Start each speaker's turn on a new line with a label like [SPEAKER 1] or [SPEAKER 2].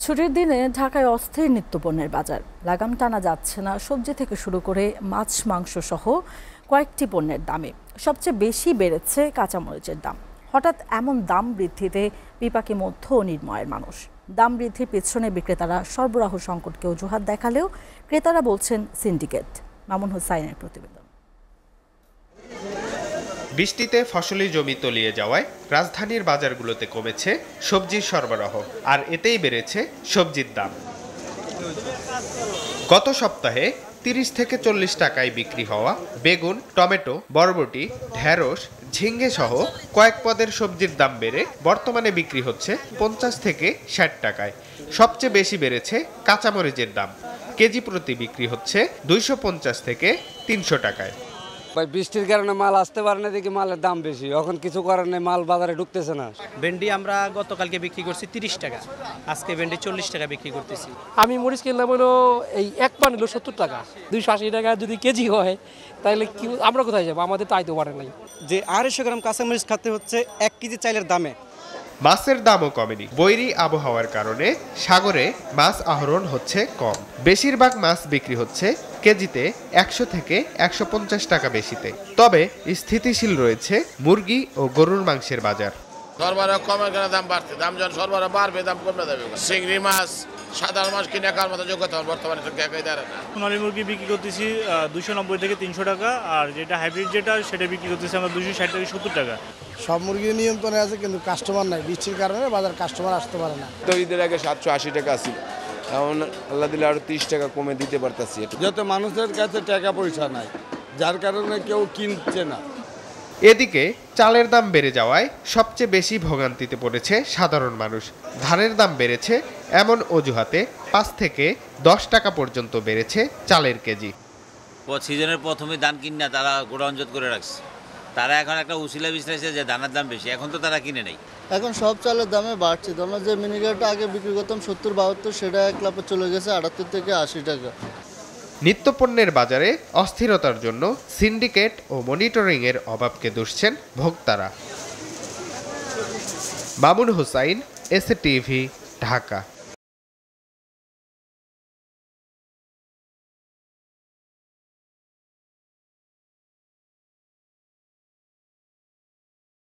[SPEAKER 1] ছুটির দিনে ঢাকায় অস্থির নিত্যপণ্যের বাজার। লাগাম টানা যাচ্ছে না সবজি থেকে শুরু করে মাছ মাংস সহ কয়েকটি পণ্যের দামে। সবচেয়ে বেশি বেড়েছে কাঁচামরিচের দাম। হঠাৎ এমন দাম বৃদ্ধিতে বিপাকে মধ্য নির্ময়ের মানুষ। দাম বৃদ্ধির পেছনে বিক্রেতারা সরবরাহ সংকটকে অজুহাত দেখালেও ক্রেতারা বলছেন সিন্ডিকেট। মামুন হুসাইনের প্রতিবেদন।
[SPEAKER 2] বৃষ্টিতে ফসলি জমি তলিয়ে যাওয়ায় রাজধানীর বাজারগুলোতে কমেছে সবজির সরবরাহ, আর এতেই বেড়েছে সবজির দাম। গত সপ্তাহে ৩০ থেকে ৪০ টাকায় বিক্রি হওয়া বেগুন, টমেটো, বরবটি, ঢেঁড়স, ঝিঙ্গে সহ কয়েক পদের সবজির দাম বেড়ে বর্তমানে বিক্রি হচ্ছে ৫০ থেকে ৬০ টাকায়। সবচেয়ে বেশি বেড়েছে কাঁচামরিচের দাম। কেজি প্রতি বিক্রি হচ্ছে ২৫০ থেকে ৩০০ টাকায়।
[SPEAKER 3] ভাই বৃষ্টির কারণে মাল আসতে পারে না, দেখি মালের দাম বেশি, এখন কিছু করার নেই, মাল বাজারে ঢুকতেছে না।
[SPEAKER 4] ভেন্ডি আমরা গতকালকে বিক্রি করছি ৩০ টাকা, আজকে ভেন্ডি ৪০ টাকা বিক্রি করতেছি।
[SPEAKER 5] আমি মরিচ কিনলাম হলো এই এক পান হলো ৭০ টাকা, ২৮০ টাকা যদি কেজি হয় তাহলে কি আমরা কোথায় যাবো? আমাদের তাই তো পারে নাই
[SPEAKER 6] যে ২৫০ গ্রাম কাঁচামরিচ খাতে হচ্ছে ১ কেজি চাইলের দামে।
[SPEAKER 2] মাছের দামও কমেনি। বৈরী আবহাওয়ার কারণে সাগরে মাছ আহরণ হচ্ছে কম। বেশিরভাগ মাছ বিক্রি হচ্ছে কেজিতে ১০০ থেকে ১৫০ টাকা বেশিতে। তবে স্থিতিশীল রয়েছে মুরগি ও গরুর মাংসের বাজার।
[SPEAKER 7] সরবরাহ কমের কারণে দাম বাড়ছে, দাম যখন সরবরাহ বাড়বে দাম কমে যাবে। চিংড়ি মাছ, সাধারণ মাছ কিনে কার মতো যোগ্যতা বর্তমানে দাঁড়ায় না।
[SPEAKER 8] সোনালী মুরগি বিক্রি করতেছি ২৯০ থেকে ৩০০ টাকা, আর যেটা হাইব্রিড যেটা সেটা বিক্রি করতেছি আমরা ২৬০ থেকে ৭০ টাকা।
[SPEAKER 9] সব মুরগির নিয়ন্ত্রণে আছে, কিন্তু কাস্টমার নাই। বৃষ্টির কারণে বাজার কাস্টমার আসতে পারে না।
[SPEAKER 10] তো ঈদের আগে ৭৮০ টাকা ছিল, এখন আল্লাহ দিলে আরো ৩০ টাকা কমে দিতে পারতেছি।
[SPEAKER 3] যত মানুষের কাছে টাকা পয়সা নাই, যার কারণে কেউ কিনছে না।
[SPEAKER 2] এদিকে চালের দাম বেড়ে যাওয়ায় সবচেয়ে বেশি ভোগান্তিতে পড়েছে সাধারণ মানুষ। ধানের দাম বেড়েছে এমন অজুহাতে ৫ থেকে ১০ টাকা পর্যন্ত বেড়েছে চালের কেজি।
[SPEAKER 11] সিজনের প্রথমে ধান কিনা তারা গোডাউনজাত করে রাখছে, তারা এখন একটা উসিলা বিশ্লেষে যে ধানের দাম বেশি, এখন তো তারা কিনে নেই।
[SPEAKER 12] এখন সব চালের দামে বাড়ছে। ধরুন যে মিনিকেটটা আগে বিক্রি করতাম ৭০-৭২, সেটা এক লাফে চলে গেছে ৭৮ থেকে ৮০ টাকা।
[SPEAKER 2] নিত্যপণ্যের বাজারে অস্থিরতার জন্য সিন্ডিকেট ও মনিটরিংয়ের অভাবকে দুষছেন ভোক্তারা। Mamun Hussain, SA TV, Dhaka.